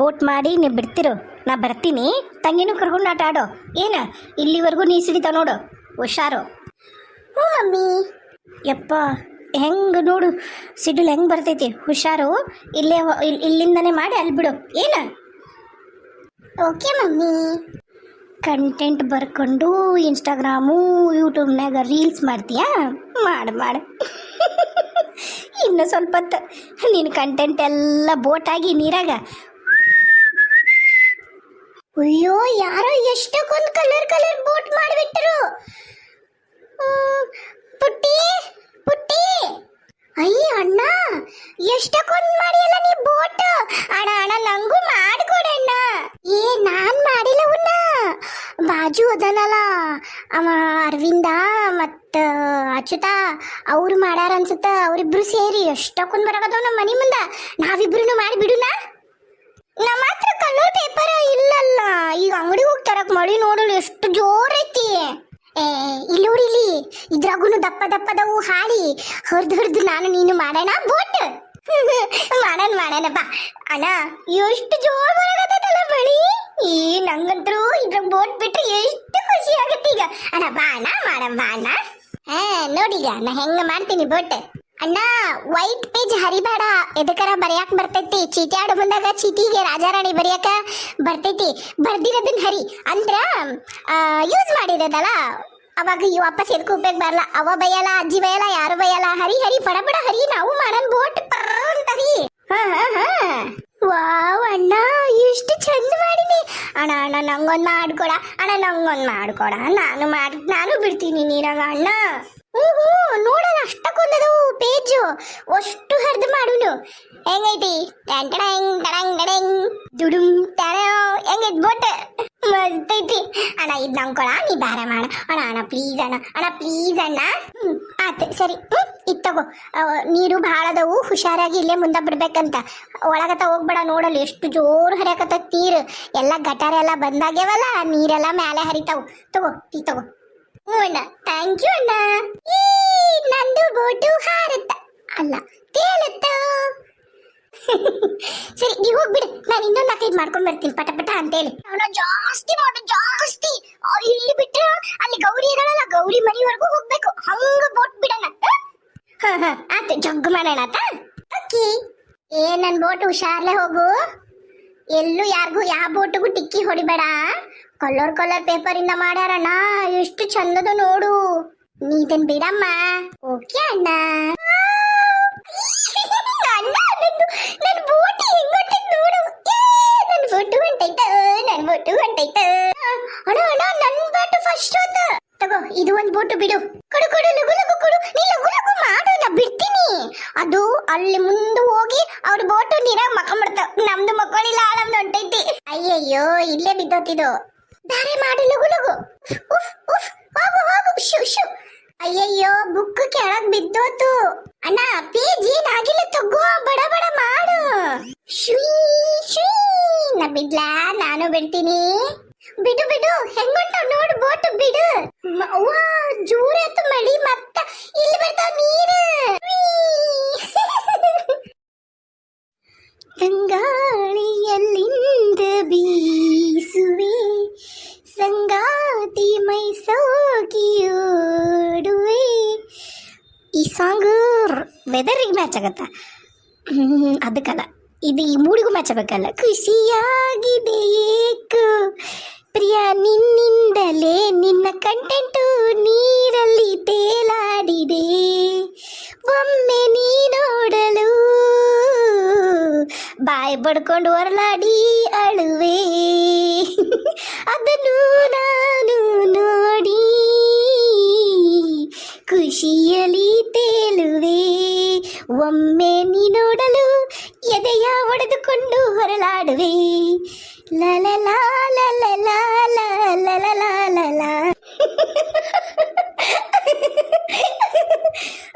Boat ಮಾಡಿ ನೀವು ಬಿಡ್ತಿರು, ನಾ ಬರ್ತೀನಿ. ತಂಗಿನೂ ಕರ್ಕೊಂಡು ಆಟ ಆಡೋ. ಏನ ಇಲ್ಲಿವರೆಗೂ ನೀ ಸಿಡಿತಾವ ನೋಡು, ಹುಷಾರು. ಹ್ಞೂ ಮಮ್ಮಿ. ಯಪ್ಪ ಹೆಂಗೆ ನೋಡು ಸಿಡಿಲು ಹೆಂಗೆ ಬರ್ತೈತಿ, ಹುಷಾರು. ಇಲ್ಲೇ ಇಲ್ಲಿಂದನೇ ಮಾಡಿ ಅಲ್ಲಿ ಬಿಡು. ಏನ ಓಕೆ ಮಮ್ಮಿ. ಕಂಟೆಂಟ್ ಬರ್ಕೊಂಡು ಇನ್ಸ್ಟಾಗ್ರಾಮು ಯೂಟ್ಯೂಬ್ನಾಗ ರೀಲ್ಸ್ ಮಾಡ್ತೀಯಾ? ಮಾಡು ಇನ್ನು ಸ್ವಲ್ಪ ಹೊತ್ತು ನಿನ್ನ ಕಂಟೆಂಟ್ ಎಲ್ಲ ಬೋಟಾಗಿ ನೀರಾಗ. ಅಯ್ಯೋ, ಯಾರೋ ಎಷ್ಟಕ್ಕೊಂದು ಕಲರ್ ಬೋಟ್ ಮಾಡಿಬಿಟ್ರು. ಪುಟ್ಟಿ ಪುಟ್ಟಿ, ಅಯ್ಯ ಅಣ್ಣ, ಎಷ್ಟಕ್ಕೊಂದು ಮಾಡಿಯಲ್ಲ ನೀ ಬೋಟ್. ಅಣ್ಣ ಅಣ್ಣ ನಂಗೂ ಮಾಡಿಕೊಡಣ್ಣ. ಏ ನಾನ್ ಮಾಡಿಲ್ಲ ಅವನ್ನ, ಬಾಜು ಅದನಲ್ಲ ಅವ ಅರವಿಂದ ಮತ್ತ ಅಚ್ಯುತ ಅವ್ರು ಮಾಡ್ಯಾರ ಅನ್ಸುತ್ತ. ಅವರಿಬ್ರು ಸೇರಿ ಎಷ್ಟಕ್ಕೊಂದು ಬರಕತ್ತವ ನಮ್ಮ ಮನೆ ಮುಂದ. ನಾವಿಬ್ರು ಮಾಡಿ ಬಿಡುನ. ನಮ್ಮ ಹತ್ರ ಕಲರ್ ಪೇಪರ್ ಇಲ್ಲಲ್ಲ. ಈಗ ಅಂಗಡಿಗೆ ಹೋಗಿ ತರಕ್ ಮಳಿ ನೋಡಲು ಎಷ್ಟು ಜೋರೈತಿ. ಇಲ್ಲಿ ಇದ್ರಾಗೂನು ದಪ್ಪ ದಪ್ಪದವು ಹಾಳಿ ಹರಿದು ನಾನು ನೀನು ಮಾಡೋಣ ಬೋಟ್. ಮಾಡೋಣ ಬಾ ಅಣ್ಣ. ಎಷ್ಟು ಜೋರ್ ಬರಕತ್ತಲ್ಲ ಮಳಿ. ನಂಗಂತರೂ ಇದ್ರಾಗ ಬೋಟ್ ಬಿಟ್ರೆ ಎಷ್ಟು ಖುಷಿ ಆಗತ್ತೆ ಈಗ. ಅಣ್ಣ ಬಾ ಅಣ್ಣ, ಬಾ ಅಣ್ಣ. ನೋಡೀಗ ನಾ ಹೆಂಗ ಮಾಡ್ತೀನಿ ಬೋಟ್. ಅಣ್ಣ ವೈಟ್ ಪೇಜ್ ಹರಿಬೇಡ, ಎದಕ್ಕಾರ ಬರೆಯಾಕ ಬರ್ತೈತಿ. ಚೀಟಿ ಆಡೋ ಮುಂದಾಗ ಚೀಟಿಗೆ ರಾಜಾರಾಣಿ ಬರೆಯಾಕ ಬರ್ತೈತಿ. ಬರ್ದಿರೋದನ್ನ ಹರಿ ಅಂದ್ರ ಯೂಸ್ ಮಾಡಿರೋದಲ್ಲ, ಅವಾಗ ವಾಪಸ್ ಎದಕ್ಕೂ ಉಪಯೋಗ ಬರಲ್ಲ. ಅವ ಬೈಯಲ್ಲ, ಅಜ್ಜಿ ಬೈಯಲ್ಲ, ಯಾರು ಬೈಯಲ್ಲ. ಹರಿ ಬಡ ಹರಿ, ನಾವು ಮಾಡೋಣ ಬೋಟ್ ಅಂತ ಹರಿ. ವಾವ್ ಅಣ್ಣ, ಎಷ್ಟು ಚಂದ ಮಾಡಿದೆ. ಅಣ್ಣ ನಂಗೊಂದು ಮಾಡ್ಕೊಡ ಅಣ್ಣ, ನಂಗೊಂದು ಮಾಡ್ಕೊಡ. ನಾನು ಬಿಡ್ತೀನಿ ನೀರಾಗ ಅಣ್ಣ. ಹ್ಞೂ ನೋಡೋಣ, ಅಷ್ಟಕ್ಕೊಂದದವು ಪೇಜು. ಅಷ್ಟು ಹರಿದು ಮಾಡುನು. ಹೆಂಗೈತಿ? ದುಡುಮ್ ಹೆಂಗೈತಿ ಬೋಟ್? ಮಸ್ತ್ ಐತಿ ಅಣ್ಣ. ಇದು ನಂಗೆ ನೀ ಬೇರೆ ಮಾಡ ಅಣ್ಣ ಪ್ಲೀಸ್ ಅಣ್ಣ. ಆಯ್ತು ಸರಿ. ಇದು ತಗೋ. ನೀರು ಭಾಳ ಅದಾವು, ಹುಷಾರಾಗಿ ಇಲ್ಲೇ ಮುಂದೆ ಬಿಡ್ಬೇಕಂತ. ಒಳಗತ ಹೋಗ್ಬೇಡ. ನೋಡಲ್ಲ ಎಷ್ಟು ಜೋರು ಹರಿಯಕತ್ತ ನೀರು. ಎಲ್ಲ ಗಟಾರ ಎಲ್ಲ ಬಂದಾಗ್ಯವಲ್ಲ, ನೀರೆಲ್ಲ ಮೇಲೆ ಹರಿತಾವು. ತಗೋ ತಗೋ. ಹ್ಞೂ ಅಣ್ಣ, ಥ್ಯಾಂಕ್ ಯು ಅಣ್ಣ. ನಂದು ಬೋಟು ಹಾರತ್ತ ಅಲ್ಲ ತೇಲತ್ತ. ಸರಿ ನೀವು ಹೋಗ್ಬಿಡು, ನಾನು ಇನ್ನೊಂದು 4-5 ಮಾಡ್ಕೊಂಡ್ ಬರ್ತೀನಿ ಪಟ ಅಂತೇಳಿ. ಅವನ ಜಾಸ್ತಿ ಇಲ್ಲಿ ಬಿಟ್ರೆ ಅಲ್ಲಿ ಗೌರಿ ಇರಲ್ಲ, ಗೌರಿ ಮರಿವರೆಗೂ ಹೋಗ್ಬೇಕು. ಹಂಗ ಬೋಟ್ ಬಿಡೋಣ. ಆಯ್ತು, ಜಗ್ಗು ಮಾಡೋಣ ಆತ. ಓಕೆ. ನನ್ ಬೋಟ್ ಹುಷಾರ್ಲೆ ಹೋಗು. ಎಲ್ಲೂ ಯಾರಿಗೂ ಯಾವ ಬೋಟಿಗೂ ಟಿಕ್ಕಿ ಹೊಡಿಬೇಡ. ಕಲರ್ ಪೇಪರ್ ಇಂದ ಮಾಡ್ಯಾರಣ್ಣ, ಎಷ್ಟು ಚಂದದ ನೋಡು. ನೀದನ್ ಬಿಡಮ್ಮ. ಓಕೆ ಅಣ್ಣ. ನನ್ ಬೋಟ್ ಹೆಂಗ್ ನೋಡು. ನನ್ ಬೋಟು ಹೊಂಟೈತ. ಅಣ್ಣ ನನ್ ಬೋಟ್ ಫಸ್ಟ್ ಹೋದ. ತಗೋ, ಇದು ಒಂದ್ ಬೋಟು ಬಿಡು. ಕೊಡು ಲಗು ಕೊಡು. ನೀ ಲಗು ಮಾಡು, ನಾ ಬಿಡ್ತೀನಿ. ಅದು ಅಲ್ಲಿ ಮುಂದೆ ಹೋಗಿ ಅವ್ರ ಬೋಟು ನೀರಾಗ ಮಕ್ಕೊಂಡ್ಬಿಡ್ತಾವ. ನಮ್ದು ಮಕ್ಕಳಿಲ್ಲ, ನಮ್ದು ಹೊಂಟೈತಿ. ಅಯ್ಯಯ್ಯೋ, ಇಲ್ಲೇ ಬಿದ್ದೋತಿದು. ಬೇರೆ ಮಾಡು ಲಗು. ಹೋಗು ಶು. ಅಯ್ಯಯ್ಯೋ, ಬುಕ್ ಕೆಳಗ್ ಬಿದ್ದೋತು. ಅಣ್ಣ ಪೇಜ್ ಏನಾಗಿಲ್ಲ, ತಗೋ. ಬಡ ಮಾಡು. ಶುಯ್ ನಾ ಬಿಡ್ಲಾ? ನಾನು ಬಿಡ್ತೀನಿ. ಬಿಡು ಹೆಂಗುಂಟಾವ್ ನೋಡು ಬೋಟ್. ಬಿಡು. ಜೋರಾತು ಮಳಿ, ಮತ್ತ ಇಲ್ಲಿ ಬರ್ತಾವ ನೀರು. ಗಂಗಾಳಿಯಲ್ಲಿಂದ ಬೀಸುವೆ, ಸಂಗಾತಿ ಮೈ ಸೋಕಿಯೋಡುವೆ. ಈ ಸಾಂಗ್ ವೆದರಿಗೆ ಮ್ಯಾಚ್ ಆಗತ್ತ, ಅದಕ್ಕಲ್ಲ, ಇದು ಈ ಮೂಡಿಗೂ ಮ್ಯಾಚ್ ಆಗಬೇಕಲ್ಲ. ಖುಷಿಯಾಗಿದೆ ಏಕೋ ಪ್ರಿಯ ನಿನ್ನಿಂದಲೇ, ನಿನ್ನ ಕಂಟೆಂಟು ನೀರಲ್ಲಿ ತೇಲಾಡಿದೆ. ಒಮ್ಮೆ ನೀ ನೋಡಲು ಬಾಯಿ ಬಡ್ಕೊಂಡು ಹೊರಲಾಡಿ ಅಳುವೆ. ಅದನ್ನು ನಾನು ನೋಡಿ ಖುಷಿಯಲ್ಲಿ ತೇಲುವೆ. ಒಮ್ಮೆ ನೀ ನೋಡಲು ಎದೆಯ ಒಡೆದುಕೊಂಡು ಹೊರಲಾಡುವೆ. ಲಲಲಾ ಲಲಲಾ ಲಲಲಾ.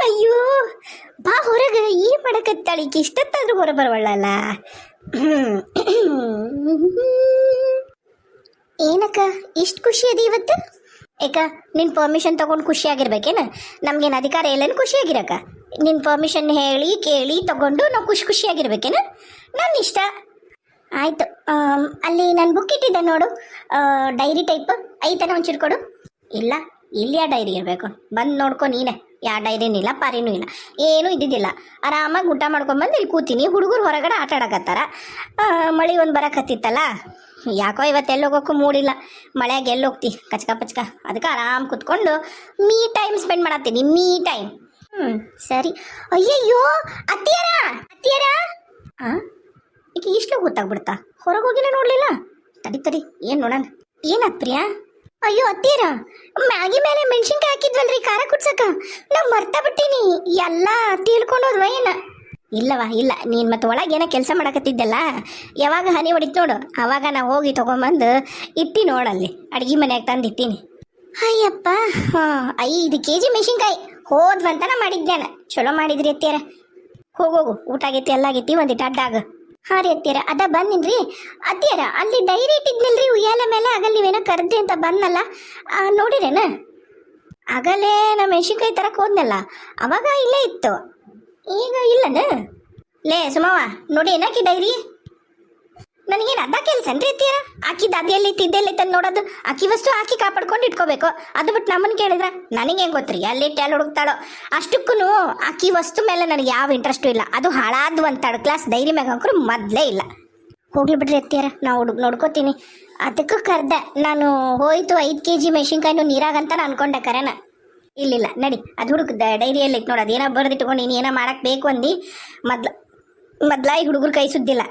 ಅಯ್ಯೋ ಬಾ ಹೊರಗ. ಈ ಮಾಡಕತ್ತಾಳಿಗೆ ಇಷ್ಟತ್ತಾದ್ರೂ ಹೊರ ಬರವಳ್ಳಲ್ಲ. ಏನಕ್ಕ ಇಷ್ಟು ಖುಷಿ ಅದಿ ಇವತ್ತು? ಏಕ ನಿನ್ನ ಪರ್ಮಿಷನ್ ತಗೊಂಡು ಖುಷಿಯಾಗಿರ್ಬೇಕೇನ? ನಮ್ಗೇನು ಅಧಿಕಾರ ಇಲ್ಲೇನು ಖುಷಿಯಾಗಿರಕ್ಕ? ನಿನ್ನ ಪರ್ಮಿಷನ್ ಹೇಳಿ ಕೇಳಿ ತಗೊಂಡು ನಾವು ಖುಷಿಯಾಗಿರ್ಬೇಕೇನ? ನನ್ನ ಇಷ್ಟ. ಆಯಿತು. ಅಲ್ಲಿ ನಾನು ಬುಕ್ ಇಟ್ಟಿದ್ದೆ ನೋಡು, ಡೈರಿ ಟೈಪ್ ಐತನ ಒಂಚೂರು ಕೊಡು. ಇಲ್ಲ, ಇಲ್ಲಿ ಆ ಡೈರಿ ಇರಬೇಕು. ಬಂದು ನೋಡ್ಕೊ ನೀನೆ. ಯಾವ ಡೈರಿನೂ ಇಲ್ಲ, ಪಾರಿನೂ ಇಲ್ಲ, ಏನೂ ಇದ್ದಿದ್ದಿಲ್ಲ. ಆರಾಮಾಗಿ ಊಟ ಮಾಡ್ಕೊಂಬಂದು ಇಲ್ಲಿ ಕೂತೀನಿ. ಹುಡುಗರು ಹೊರಗಡೆ ಆಟ ಆಡಕತ್ತಾರ. ಮಳೆ ಒಂದು ಬರಕತ್ತಿತ್ತಲ್ಲ, ಯಾಕೋ ಇವತ್ತು ಎಲ್ಲಿ ಹೋಗೋಕ್ಕೂ ಮೂಡಿಲ್ಲ. ಮಳೆಯಾಗ ಎಲ್ಲಿ ಹೋಗ್ತಿ ಕಚ್ಕ ಪಚ್ಕ. ಅದಕ್ಕೆ ಆರಾಮ್ ಕುತ್ಕೊಂಡು ಮೀ ಟೈಮ್ ಸ್ಪೆಂಡ್ ಮಾಡತ್ತೀನಿ. Me time. ಸರಿ. ಅಯ್ಯಯ್ಯೋ ಅತ್ತಿಯರ ಅತ್ತಿಯರ, ಈಗ ಇಷ್ಟು ಗೊತ್ತಾಗ್ಬಿಡ್ತಾ? ಹೊರಗೆ ಹೋಗಿಲ್ಲ, ನೋಡ್ಲಿಲ್ಲ. ತಡಿ ತಡಿ, ಏನು ನೋಡೋಣ. ಏನಾತ್ ಪ್ರಿಯಾ? ಅಯ್ಯೋ ಅತ್ತೀರ, ಮ್ಯಾಗಿ ಮೇಲೆ ಮೆಣಸಿನ್ಕಾಯಿ ಹಾಕಿದ್ವಲ್ರಿ ಖಾರ ಕುಡ್ಸಕ, ನಾವು ಮರ್ತಾ ಬಿಟ್ಟೀನಿ. ಎಲ್ಲ ತಿಳ್ಕೊಂಡೋದ್ವ ಏನ? ಇಲ್ಲವಾ, ಇಲ್ಲ. ನೀನು ಮತ್ತೆ ಒಳಗೆ ಏನೋ ಕೆಲಸ ಮಾಡಕತ್ತಿದ್ದಲ್ಲ, ಯಾವಾಗ ಹನಿ ಹೊಡಿತು ನೋಡು, ಅವಾಗ ನಾ ಹೋಗಿ ತೊಗೊಂಬಂದು ಇಟ್ಟಿ ನೋಡಲ್ಲಿ ಅಡ್ಗೆ ಮನ್ಯಾಗ ತಂದು ಇಟ್ಟೀನಿ. ಅಯ್ಯಪ್ಪ, 5 kg ಮೆಣಸಿನ್ಕಾಯಿ ಹೋದ್ವಂತನ ಮಾಡಿದ್ದೇನೆ. ಚಲೋ ಮಾಡಿದ್ರಿ ಅತ್ತಿಯರ. ಹೋಗೋಗು, ಊಟ ಆಗೈತಿ, ಎಲ್ಲ ಆಗೈತಿ, ಒಂದಿಟ್ಟು ಅಡ್ಡಾಗ. ಹಾಂ ರೀ ಅತ್ತಿಯರ, ಅದ ಬಂದಿನ್ರಿ. ಅತ್ತಿಯರ, ಅಲ್ಲಿ ಡೈರಿ ಇಟ್ಟಿದ್ನಲ್ರಿ ಉಯ್ಯಾಲೆ ಮೇಲೆ, ಆಗಲ್ಲಿ ನೀವೇನೋ ಕರ್ದಿ ಅಂತ ಬಂದಲ್ಲ, ನೋಡಿರೇನ? ಆಗಲೇ ನಾ ಮೆಣಸಿನ್ಕಾಯಿ ತರಕ್ಕೆ ಹೋದ್ನಲ್ಲ, ಅವಾಗ ಇಲ್ಲೇ ಇತ್ತು. ಈಗ ಇಲ್ಲನ? ಲೇ ಸುಮವ್ವ, ನೋಡಿ ಏನಾಕಿ ಡೈರಿ? ನನಗೇನು ಅದ ಕೆಲಸನ್ರಿ ಅತ್ತಿಯರ? ಆಕಿದ್ದು ಅದೆಲ್ಲಿ ತಿದ್ದೆಲ್ಲಿ ತಂದು ನೋಡೋದು, ಆಕಿ ವಸ್ತು ಆಕಿ ಕಾಪಾಡ್ಕೊಂಡು ಇಟ್ಕೋಬೇಕು. ಅದು ಬಿಟ್ಟು ನಮ್ಮನ್ನು ಕೇಳಿದ್ರೆ ನನಗೆ ಹೆಂಗೆ ಗೊತ್ತ್ರಿ ಅಲ್ಲಿಟ್ಟು ಎಲ್ಲಿ ಹುಡುಕ್ತಾಳೋ. ಅಷ್ಟಕ್ಕೂ ಆಕಿ ವಸ್ತು ಮೇಲೆ ನನಗೆ ಯಾವ ಇಂಟ್ರೆಸ್ಟು ಇಲ್ಲ. ಅದು ಹಾಳಾದ್ದು ಒಂದು 3rd ಕ್ಲಾಸ್ ಡೈರಿ ಮ್ಯಾಗ ಹಾಕ್ರು ಮೊದಲೇ ಇಲ್ಲ. ಹೋಗ್ಲಿ ಬಿಡ್ರಿ ಅತ್ತಿಯರ, ನಾವು ನೋಡ್ಕೋತೀನಿ. ಅದಕ್ಕೂ ಕರ್ದೆ ನಾನು. ಹೋಯ್ತು 5 kg ಮೆಣಸಿನ್ಕಾಯಿನೂ ನೀರಾಗಂತ ಅನ್ಕೊಂಡೆ ಕರೆನ. ಇಲ್ಲಿಲ್ಲ, ನಡಿ. ಅದು ಹುಡುಗ ಡೈರಿಯಲ್ಲಿ ಇಟ್ಟು ನೋಡೋದು, ಏನೋ ಬರ್ದಿಟ್ಕೊಂಡು ನೀನು ಏನೋ ಮಾಡಕ್ಕೆ ಬೇಕು ಅಂದು ಮೊದ್ಲಾಗಿ ಹುಡುಗರು ಕೈ ಸುದ್ದಿಲ್ಲ.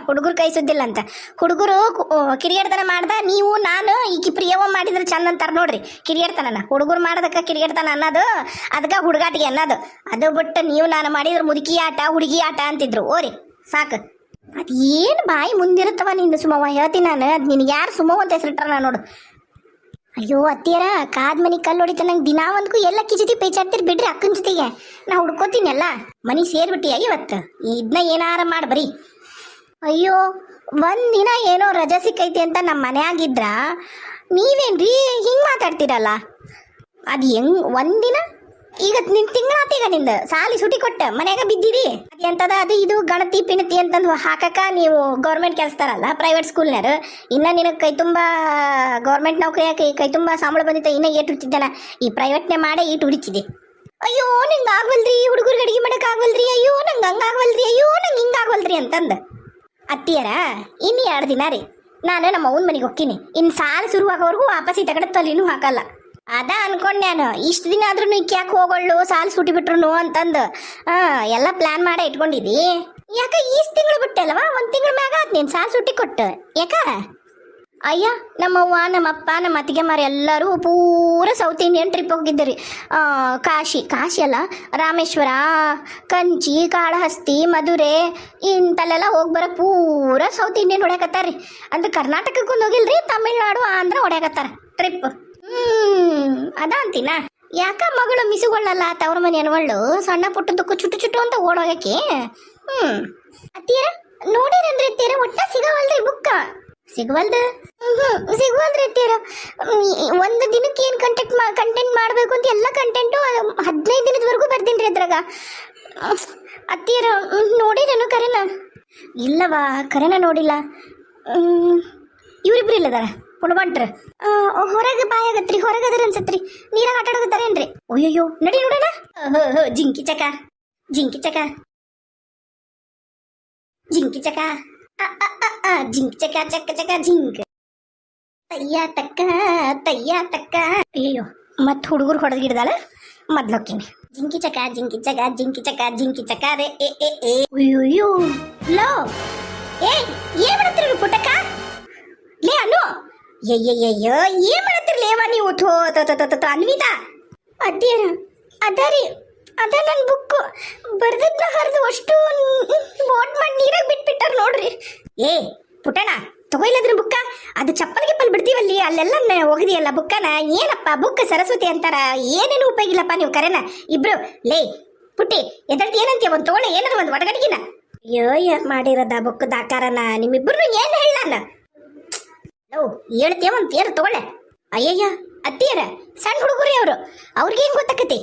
ಹುಡುಗರು ಕೈ ಸುದ್ದಿಲ್ಲ ಅಂತ. ಹುಡುಗರು ಕಿರಿಯಡ್ತನ ಮಾಡ್ದ, ನೀವು ನಾನು ಈಗ ಪ್ರಿಯವ ಮಾಡಿದ್ರೆ ಚಂದ ಅಂತಾರೆ ನೋಡ್ರಿ. ಕಿರಿಯಡ್ತನ ಹುಡುಗರು ಮಾಡೋದಕ್ಕೆ ಕಿರಿಯಡ್ತನ ಅನ್ನೋದು, ಅದಕ್ಕೆ ಹುಡುಗಾಟಿಗೆ ಅನ್ನೋದು. ಅದು ಬಿಟ್ಟು ನೀವು ನಾನು ಮಾಡಿದ್ರೆ ಮುದುಕಿ ಆಟ ಹುಡುಗಿ ಆಟ ಅಂತಿದ್ರು. ಓರಿ ಸಾಕು. ಅದು ಏನು ಬಾಯಿ ಮುಂದಿರುತ್ತವ ನಿಂದು ಸುಮವ್ವ, ಹೇಳ್ತೀನಿ ನಾನು. ಅದು ನಿನಗೆ ಯಾರು ಸುಮವ್ವ ಅಂತ ಹೆಸರಿಟ್ರ ನಾನು ನೋಡು. ಅಯ್ಯೋ ಅತ್ತಿಯರ, ಕಾದ್ ಮನೆ ಕಲ್ಲು ಹೊಡಿತ. ನಂಗೆ ದಿನಾ ಒಂದ್ಕು ಎಲ್ಲ ಕಿಜತಿ ಪೇಚಾಡ್ತಿರ್ ಬಿಡ್ರಿ ಅಕ್ಕನ ಜೊತೆಗೆ. ನಾ ಹುಡ್ಕೋತೀನಲ್ಲ, ಮನೆ ಸೇರ್ಬಿಟ್ಟಿ ಇವತ್ತು. ಇದನ್ನ ಏನಾರ ಮಾಡಿ ಬರೀ. ಅಯ್ಯೋ, ಒಂದಿನ ಏನೋ ರಜಾ ಸಿಕ್ಕೈತಿ ಅಂತ ನಮ್ಮ ಮನೆಯಾಗಿದ್ರ ನೀವೇನ್ರಿ ಹಿಂಗೆ ಮಾತಾಡ್ತೀರಲ್ಲ? ಅದು ಹೆಂಗ್ ಒಂದಿನ? ಈಗ ನಿನ್ ತಿಂಗಳಾತೀಗ ನಿಂದ ಸಾಲಿ ಸುಟಿ ಕೊಟ್ಟ ಮನ್ಯಾಗ ಬಿದ್ದಿರಿ. ಎಂತದ ಅದು ಇದು ಗಣತಿ ಪಿಣತಿ ಅಂತಂದು ಹಾಕಕ ನೀವು ಗೌರ್ಮೆಂಟ್ ಕೆಲಸದಾರಲ್ಲ, ಪ್ರೈವೇಟ್ ಸ್ಕೂಲ್ನಾರು. ಇನ್ನ ನಿನಗೆ ಕೈ ತುಂಬ ಗೌರ್ಮೆಂಟ್ ನೌಕರಿ ಯಾಕೆ ಕೈ ತುಂಬ ಸಂಬಳ ಬಂದಿತ್ತ, ಇನ್ನ ಏಟು ಹುಡ್ತಿದ್ದಾನ. ಈ ಪ್ರೈವೇಟ್ನೇ ಮಾಡೇ ಈಟು ಹುಡುಕಿದೆ. ಅಯ್ಯೋ ನಂಗೆ ಆಗ್ವಲ್ರಿ, ಹುಡುಗರಿಗೆ ಅಡಿಗೆ ಮಾಡಕ್ ಆಗ್ವಲ್ರಿ, ಅಯ್ಯೋ ನಂಗೆ ಹಂಗಾಗ್ವಲ್ರಿ, ಅಯ್ಯೋ ನಂಗೆ ಹಿಂಗಾಗ್ವಲ್ರಿ ಅಂತಂದು. ಅತ್ತಿಯರ, ಇನ್ನು 2 ದಿನ ರೀ ನಾನು ನಮ್ಮ ಅವ್ವನ ಮನೆಗೆ ಹೋಗ್ತೀನಿ. ಇನ್ನು ಸಾಲ ಶುರುವಾಗೋವರೆಗೂ ವಾಪಸ್ ಈ ತಗಡ ತಲೆನೂ ಹಾಕಲ್ಲ. ಅದ ಅನ್ಕೊಂಡೆ ನಾನು. ಇಷ್ಟು ದಿನ ಆದ್ರೂ ಯಾಕೆ ಹೋಗೋಳು, ಸಾಲ ಸುಟಿ ಬಿಟ್ರು ಅಂತಂದು ಎಲ್ಲ ಪ್ಲಾನ್ ಮಾಡೇ ಇಟ್ಕೊಂಡಿದ್ದಿ. ಯಾಕ ಈಸ್ ತಿಂಗಳು ಬಿಟ್ಟಲ್ವಾ? 1 ತಿಂಗಳ ಮ್ಯಾಗ ಆತ್ ನೀನು ಸಾಲ ಸುಟ್ಟಿ ಕೊಟ್ಟು. ಯಾಕ? ಅಯ್ಯ, ನಮ್ಮವ್ವ ನಮ್ಮಪ್ಪ ನಮ್ಮ ಅತ್ತಿಗೆ ಮಾರಿ ಎಲ್ಲರೂ ಪೂರ ಸೌತ್ ಇಂಡಿಯನ್ ಟ್ರಿಪ್ ಹೋಗಿದ್ದರಿ. ಕಾಶಿ ಅಲ್ಲ, ರಾಮೇಶ್ವರ, ಕಂಚಿ, ಕಾಳಹಸ್ತಿ, ಮಧುರೆ ಇಂತಲ್ಲೆಲ್ಲ ಹೋಗಿ ಬರೋ ಪೂರ ಸೌತ್ ಇಂಡಿಯನ್ ಹೊಡ್ಯಾಕತ್ತಾರ್ರಿ. ಅಂದ್ರೆ ಕರ್ನಾಟಕಕ್ಕೂ ಹೋಗಿಲ್ರಿ, ತಮಿಳ್ನಾಡು ಆಂಧ್ರ ಹೊಡ್ಯಾಕತ್ತಾರ ಟ್ರಿಪ್. ಅದ ಅಂತೀನ. ಯಾಕ ಮಗಳು ಮಿಸುಗೊಳ್ಳಲ್ಲ ತವ್ರ ಮನೆ ಅನ್ವಳ್ಳು, ಸಣ್ಣ ಪುಟ್ಟದಕ್ಕೂ ಚುಟ್ಟು ಅಂತ ಓಡೋಗಕ್ಕೆ. ಅತ್ತಿಯರ ನೋಡಿರಂದ್ರಿ ಅತ್ತಿಯರ, ಒಟ್ಟ ಸಿಗವಲ್ರಿ ಬುಕ್ಕ. ಸಿಗವಲ್ದು? ಸಿಗವಲ್ರಿ ಅತ್ತಿಯರ. 1 ದಿನಕ್ಕೆ ಏನು ಕಂಟೆಂಟ್ ಮಾಡಬೇಕು ಅಂತ ಎಲ್ಲ ಕಂಟೆಂಟು 15 ದಿನದವರೆಗೂ ಬರ್ದೀನಿ ರೀ ಅದ್ರಾಗ. ಅತ್ತಿಯರ ನೋಡಿರೇನು ಕರೆನ? ಇಲ್ಲವಾ, ಕರೆನ ನೋಡಿಲ್ಲ. ಇವರಿಬ್ರು ಇಲ್ಲದಾರ ಹುಡುಗಂಟ್ರ. ಹೊರಗೆ ಬಾಯಾಗತ್ರಿ, ಹೊರಗದ್ರ ಅನ್ಸತ್ರಿ. ನೀರಾಗ ಆಟ ಆಡೋಗತ್ತಾರೇನ್ರಿ? ಅಯ್ಯಯ್ಯೋ, ನಡಿ ನೋಡೋಣ. ಜಿಂಕಿ ಚಕ ಜಿಂಕಿ ಚಕ ಜಿಂಕಿ ಚಕ ಜಿಂಕ್ ಚಕ ಚಕ್ಕ ಚಕ ಜಿಂಕ್ ತಯ್ಯ ತಕ್ಕ. ಅಯ್ಯಯ್ಯೋ, ಮತ್ ಹುಡುಗರು ಹೊಡೆದ್ಗಿಡ್ದಾಳ. ಮೊದ್ಲೋಕಿನಿ. ಜಿಂಕಿ ಚಕ ಜಿಂಕಿ ಚಕ ಜಿಂಕಿ ಚಕ ಜಿಂಕಿ ಚಕ ರೇ ಏ. ಅಯ್ಯೋ ಲೋ, ಏನ್ ಮಾಡತ್ತೀರಿ ಪುಟ್ಟಕ್ಕ? ಲೇ ಅನು, ಅಯ್ಯಯ್ಯಯ್ಯೋ, ಏನ್ ಮಾಡತ್ತಿರ್ಲೇವ ನೀವು? ಅನ್ವಿತಾ ಅದ್ಯಾರ ಅದರಿ, ಅದ ನನ್ನ ಬುಕ್ ಬರ್ದದ್ನ ಹರಿದು ಅಷ್ಟು ಬೋಟ್ ಮಾಡಿ ನೀರಾಗ ಬಿಟ್ಬಿಟ್ಟಾರ ನೋಡ್ರಿ. ಪುಟ್ಟಣ, ತಗೊಯ್ಲದ್ರ ಬುಕ್ಕ. ಅದು ಚಪ್ಪಲ್ಗೆ ಬಿಡ್ತೀವಲ್ಲಿ, ಅಲ್ಲೆಲ್ಲ ಹೋಗಿದೆಯಲ್ಲ ಬುಕ್ಕನ. ಏನಪ್ಪ ಬುಕ್ ಸರಸ್ವತಿ ಅಂತಾರ, ಏನೇನು ಉಪಯೋಗ ಇಲ್ಲಪ್ಪ ನೀವು ಕರೆನ ಇಬ್ರು. ಲೇ ಪುಟ್ಟಿ, ಎದಳ್ತಿ ಏನಂತೀಯ? ಒಂದು ತೋಳೆ ಏನಾದ್ರು ಒಂದು ಒಡಗಡಿಗಿನ. ಅಯ್ಯೋ, ಮಾಡಿರೋದ ಬುಕ್ ದಾಕಾರನ ನಿಮ್ಮಿಬ್ಬರು ಏನು ಹೇಳ? ಹೇಳ್ತೀಯ ಒಂದು ತೇರು ತಗೊಳ್ಳೆ. ಅಯ್ಯಯ್ಯ ಅತ್ತಿಯರ, ಸಣ್ಣ ಹುಡುಗರಿ ಅವರು, ಅವ್ರಿಗೇನು ಗೊತ್ತಾಕತಿ?